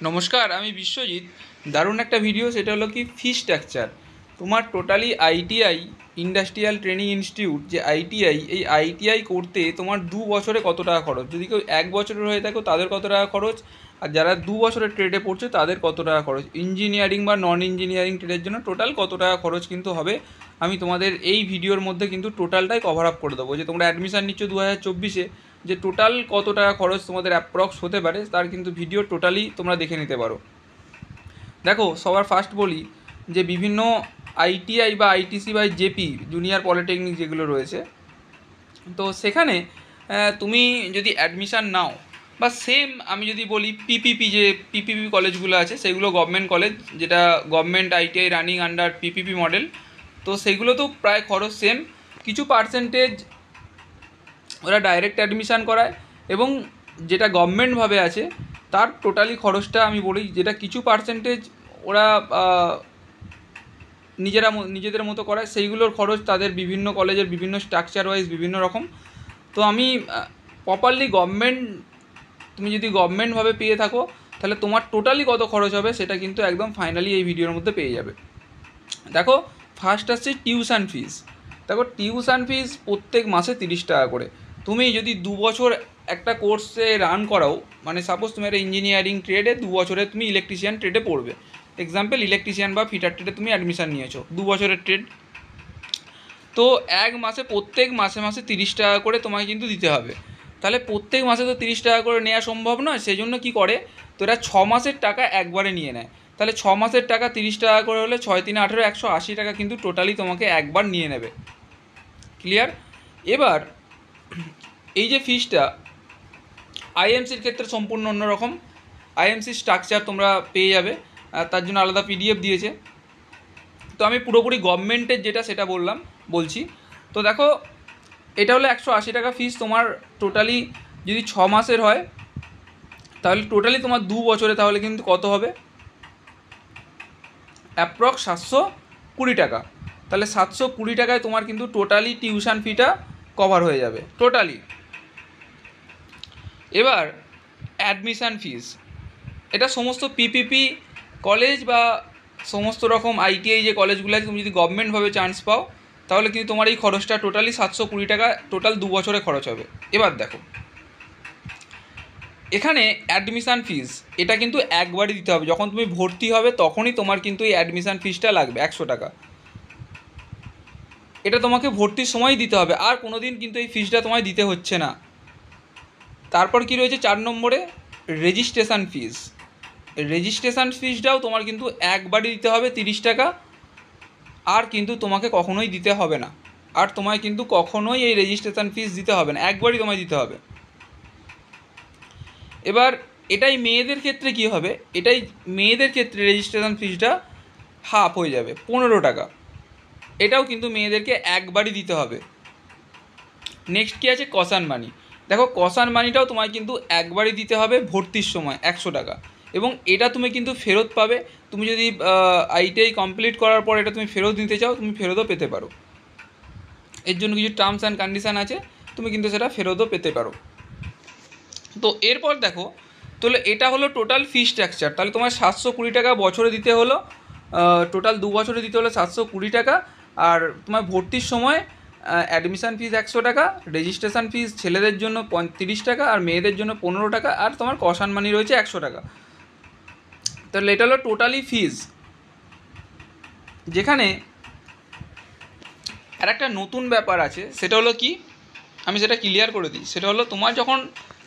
নমস্কার, আমি বিশ্বজিৎ। দারুণ একটা ভিডিও, সেটা হলো কি ফি স্ট্রাকচার। তোমার totally ITI industrial training institute যে আইটিআই, এই আইটিআই করতে তোমার 2 বছরে কত টাকা খরচ, যদি কেউ 1 বছরের হয়ে থাকো তাদের কত টাকা খরচ, আর যারা 2 বছরের ট্রেডে পড়ছে তাদের কত টাকা খরচ, ইঞ্জিনিয়ারিং বা নন ইঞ্জিনিয়ারিং ট্রেডের জন্য টোটাল কত টাকা খরচ কিন্তু হবে। আমি তোমাদের এই ভিডিওর মধ্যে কিন্তু টোটালটাই কভার আপ করে দেবো। যে তোমরা অ্যাডমিশান নিচ্ছ 2024-এ, যে টোটাল কত টাকা খরচ তোমাদের অ্যাপ্রক্স হতে পারে তার কিন্তু ভিডিও টোটালি তোমরা দেখে নিতে পারো। দেখো, সবার ফার্স্ট বলি যে বিভিন্ন আইটিআই বা আইটিসি বা জেপি জুনিয়র পলিটেকনিক যেগুলো রয়েছে, তো সেখানে তুমি যদি অ্যাডমিশান নাও বা সেম আমি যদি বলি পিপিপি, যে পিপিপি কলেজগুলো আছে সেগুলো গভর্নমেন্ট কলেজ, যেটা government ITI running under PPP model, তো সেগুলো তো প্রায় খরচ সেম। কিছু পার্সেন্টেজ ওরা ডাইরেক্ট অ্যাডমিশান করায়, এবং যেটা গভর্নমেন্টভাবে আছে তার টোটালি খরচটা আমি বলি, যেটা কিছু পার্সেন্টেজ ওরা নিজেদের মতো করায়, সেইগুলোর খরচ তাদের বিভিন্ন কলেজের বিভিন্ন স্ট্রাকচার ওয়াইজ বিভিন্ন রকম। তো আমি প্রপারলি গভর্নমেন্ট, তুমি যদি গভর্নমেন্টভাবে পেয়ে থাকো তাহলে তোমার টোটালি কত খরচ হবে সেটা কিন্তু একদম ফাইনালি এই ভিডিওর মধ্যে পেয়ে যাবে। দেখো, ফার্স্ট আসছে টিউশন ফিস। দেখো, টিউশন ফিস প্রত্যেক মাসে 30 টাকা করে। তুমি যদি 2 বছর একটা কোর্সে রান করাও, মানে সাপোজ তুমি একটা ইঞ্জিনিয়ারিং ট্রেডে 2 বছরে তুমি ইলেকট্রিশিয়ান ট্রেডে পড়বে, এক্সাম্পল ইলেকট্রিশিয়ান বা ফিটার ট্রেডে তুমি অ্যাডমিশান নিয়েছো, 2 বছরের ট্রেড, তো এক মাসে প্রত্যেক মাসে মাসে 30 টাকা করে তোমাকে কিন্তু দিতে হবে। তাহলে প্রত্যেক মাসে তো 30 টাকা করে নেওয়া সম্ভব নয়, সেই জন্য কী করে, তো এরা 6 মাসের টাকা একবারে নিয়ে নেয়। তাহলে 6 মাসের টাকা 30 টাকা করে হলে 6 3 18 180 টাকা কিন্তু টোটালি তোমাকে একবার নিয়ে নেবে। ক্লিয়ার? এবার এই যে ফিসটা আইএমসির ক্ষেত্রে সম্পূর্ণ অন্যরকম। আইএমসির স্ট্রাকচার তোমরা পেয়ে যাবে, তার জন্য আলাদা পিডিএফ দিয়েছে। তো আমি পুরোপুরি গভর্নমেন্টের যেটা সেটা বলছি। তো দেখো, এটা হলো 180 টাকা ফিস তোমার টোটালি। যদি 6 মাসের হয় তাহলে টোটালি তোমার 2 বছরে তাহলে কিন্তু কত হবে, অ্যাপ্রক্স 720 টাকা। তাহলে 720 টাকায় তোমার কিন্তু টোটালি টিউশন ফিটা কভার হয়ে যাবে টোটালি। এবার অ্যাডমিশান ফিস, এটা সমস্ত পিপিপি কলেজ বা সমস্ত রকম আইটিআই যে কলেজগুলো আছে, তুমি যদি গভর্নমেন্টভাবে চান্স পাও তাহলে কিন্তু তোমার এই খরচটা টোটালি 720 টাকা টোটাল 2 বছরে খরচ হবে। এবার দেখো, এখানে অ্যাডমিশান ফিস এটা কিন্তু একবারই দিতে হবে, যখন তুমি ভর্তি হবে তখনই তোমার কিন্তু এই অ্যাডমিশান ফিসটা লাগবে 100 টাকা। এটা তোমাকে ভর্তির সময়ই দিতে হবে, আর কোনো দিন কিন্তু এই ফিসটা তোমায় দিতে হচ্ছে না। তারপর কি রয়েছে 4 নম্বরে, রেজিস্ট্রেশন ফিস। রেজিস্ট্রেশন ফিসটাও তোমার কিন্তু একবারই দিতে হবে 30 টাকা, আর কিন্তু তোমাকে কখনোই দিতে হবে না। আর তোমায় কিন্তু কখনোই এই রেজিস্ট্রেশন ফিস দিতে হবে না, একবারই তোমায় দিতে হবে। এবার এটাই মেয়েদের ক্ষেত্রে কি হবে, এটাই মেয়েদের ক্ষেত্রে রেজিস্ট্রেশন ফিসটা হাফ হয়ে যাবে 15 টাকা। এটাও কিন্তু মেয়েদেরকে একবারই দিতে হবে। নেক্সট কি আছে, কসান মানি। দেখো, কসান মানিটাও তোমায় কিন্তু একবারই দিতে হবে ভর্তির সময় 100 টাকা, এবং এটা তুমি কিন্তু ফেরত পাবে। তুমি যদি আইটিআই কমপ্লিট করার পর এটা তুমি ফেরত নিতে চাও, তুমি ফেরতও পেতে পারো। এর জন্য কিছু টার্মস অ্যান্ড কন্ডিশান আছে, তুমি কিন্তু সেটা ফেরতও পেতে পারো। তো এরপর দেখো, তাহলে এটা হলো টোটাল ফি স্ট্রাকচার। তাহলে তোমার 720 টাকা বছরে দিতে হলো, টোটাল 2 বছরে দিতে হলো 720 টাকা। আর তোমার ভর্তির সময় অ্যাডমিশান ফিস 100 টাকা, রেজিস্ট্রেশন ফিস ছেলেদের জন্য 30 টাকা আর মেয়েদের জন্য 15 টাকা, আর তোমার কসান মানি রয়েছে 100 টাকা। তাহলে এটা হলো টোটালি ফিজ। যেখানে আর একটা নতুন ব্যাপার আছে, সেটা হলো কি, আমি সেটা ক্লিয়ার করে দিই। সেটা হলো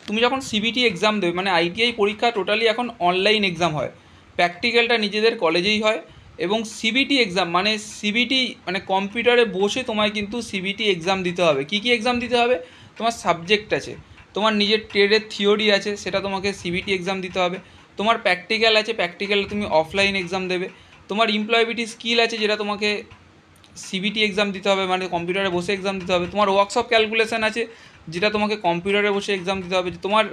তুমি যখন সিবিটি এক্সাম দেবে, মানে আইটিআই পরীক্ষা টোটালি এখন অনলাইন এক্সাম হয়, প্র্যাকটিক্যালটা নিজেদের কলেজেই হয়, এবং সিবিটি এক্সাম মানে কম্পিউটারে বসে তোমায় কিন্তু সিবিটি এক্সাম দিতে হবে। কী কী এক্সাম দিতে হবে, তোমার সাবজেক্ট আছে, তোমার নিজের ট্রেডের থিওরি আছে, সেটা তোমাকে সিবিটি এক্সাম দিতে হবে, তোমার প্র্যাকটিক্যাল আছে, প্র্যাকটিক্যালে তুমি অফলাইন এক্সাম দেবে, তোমার এমপ্লয়াবিলিটি স্কিল আছে যেটা তোমাকে সিবিটি এক্সাম দিতে হবে, মানে কম্পিউটারে বসে এক্সাম দিতে হবে, তোমার ওয়ার্কশপ ক্যালকুলেশন আছে যেটা তোমাকে কম্পিউটারে বসে এক্সাম দিতে হবে, তোমার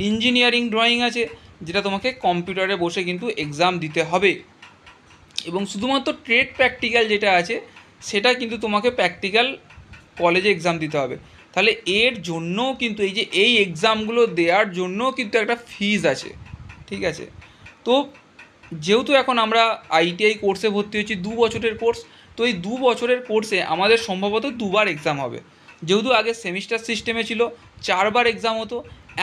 ইঞ্জিনিয়ারিং ড্রয়িং আছে যেটা তোমাকে কম্পিউটারে বসে কিন্তু এক্সাম দিতে হবে, এবং শুধুমাত্র ট্রেড প্র্যাকটিক্যাল যেটা আছে সেটা কিন্তু তোমাকে প্র্যাকটিক্যাল কলেজে এক্সাম দিতে হবে। তাহলে এর জন্যও কিন্তু এই যে এই এক্সামগুলো দেওয়ার জন্যও কিন্তু একটা ফিজ আছে, ঠিক আছে? তো যেহেতু এখন আমরা আইটিআই কোর্সে ভর্তি হচ্ছি 2 বছরের কোর্স, তো এই 2 বছরের কোর্সে আমাদের সম্ভবত 2বার এক্সাম হবে। যেহেতু আগে সেমিস্টার সিস্টেমে ছিল 4বার এক্সাম হতো,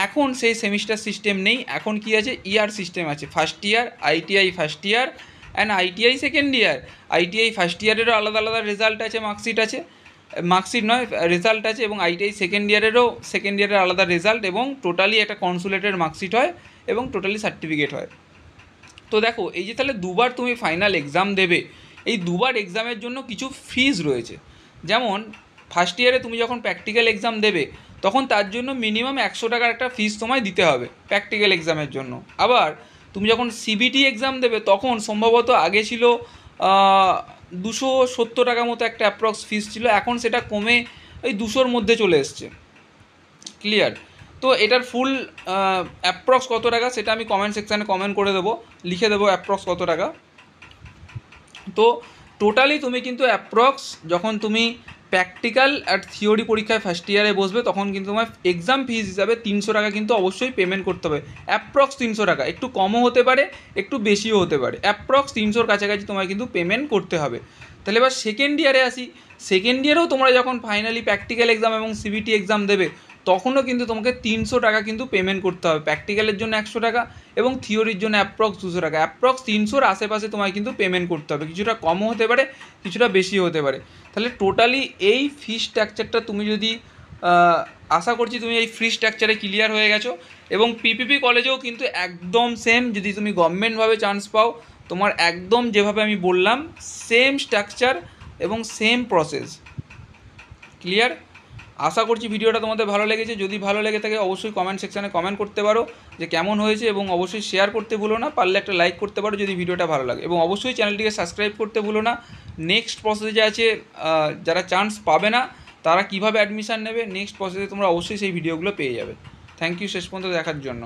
এখন সেই সেমিস্টার সিস্টেম নেই, এখন কি আছে ইয়ার সিস্টেম আছে। First year ITI first year and ITI second year. ITI first ইয়ারেরও আলাদা আলাদা রেজাল্ট আছে, মার্কশিট আছে, মার্কশিট নয় রেজাল্ট আছে, এবং আইটিআই সেকেন্ড ইয়ারের আলাদা রেজাল্ট, এবং টোটালি একটা কনসুলেটের মার্কশিট হয় এবং টোটালি সার্টিফিকেট হয়। তো দেখো এই যে তাহলে 2বার তুমি ফাইনাল এক্সাম দেবে, এই 2বার এক্সামের জন্য কিছু ফিজ রয়েছে। যেমন ফার্স্ট ইয়ারে তুমি যখন প্র্যাকটিক্যাল এক্সাম দেবে তখন তার জন্য মিনিমাম 100 টাকার একটা ফিজ তোমায় দিতে হবে প্র্যাকটিক্যাল এক্সামের জন্য। আবার তুমি যখন সিবিটি এক্সাম দেবে তখন সম্ভবত আগে ছিল 270 টাকা মতো একটা অ্যাপ্রক্স ফিজ ছিল, এখন সেটা কমে ওই 200-র মধ্যে চলে এসছে। ক্লিয়ার? তো এটার ফুল অ্যাপ্রক্স কত টাকা সেটা আমি কমেন্ট সেকশানে কমেন্ট করে দেবো, লিখে দেবো অ্যাপ্রক্স কত টাকা। তো টোটালি তুমি কিন্তু অ্যাপ্রক্স যখন তুমি প্র্যাকটিক্যাল আর থিওরি পরীক্ষায় ফার্স্ট ইয়ারে বসবে তখন কিন্তু তোমার এক্সাম ফিজ হিসাবে 300 টাকা কিন্তু অবশ্যই পেমেন্ট করতে হবে। অ্যাপ্রক্স 300 টাকা, একটু কমও হতে পারে একটু বেশিও হতে পারে, অ্যাপ্রক্স 300-র কাছাকাছি তোমায় কিন্তু পেমেন্ট করতে হবে। তাহলে এবার সেকেন্ড ইয়ারে আসি। সেকেন্ড ইয়ারেও তোমরা যখন ফাইনালি প্র্যাকটিক্যাল এক্সাম এবং সিবিটি এক্সাম দেবে তখনও কিন্তু তোমাকে 300 টাকা কিন্তু পেমেন্ট করতে হবে। প্র্যাকটিক্যালের জন্য 100 টাকা এবং থিওরির জন্য অ্যাপ্রক্স 200 টাকা, অ্যাপ্রক্স 300-র আশেপাশে তোমায় কিন্তু পেমেন্ট করতে হবে। কিছুটা কমও হতে পারে কিছুটা বেশিও হতে পারে। তাহলে টোটালি এই ফি স্ট্রাকচারটা তুমি যদি আশা করছি তুমি এই ফি স্ট্রাকচারে ক্লিয়ার হয়ে গেছো। এবং পিপিপি কলেজেও কিন্তু একদম সেম, যদি তুমি গভর্নমেন্টভাবে চান্স পাও তোমার একদম যেভাবে আমি বললাম সেম স্ট্রাকচার এবং সেম প্রসেস। ক্লিয়ার? আশা করছি ভিডিওটা তোমাদের ভালো লেগেছে। যদি ভালো লেগে থাকে অবশ্যই কমেন্ট সেকশানে কমেন্ট করতে পারো যে কেমন হয়েছে, এবং অবশ্যই শেয়ার করতে ভুলো না, পারলে একটা লাইক করতে পারো যদি ভিডিওটা ভালো লাগে, এবং অবশ্যই চ্যানেলটিকে সাবস্ক্রাইব করতে ভুলো না। নেক্সট প্রসেসে আছে যারা চান্স পাবে না তারা কিভাবে অ্যাডমিশান নেবে, নেক্সট প্রসেসে তোমরা অবশ্যই সেই ভিডিওগুলো পেয়ে যাবে। থ্যাংক ইউ শেষ পর্যন্ত দেখার জন্য।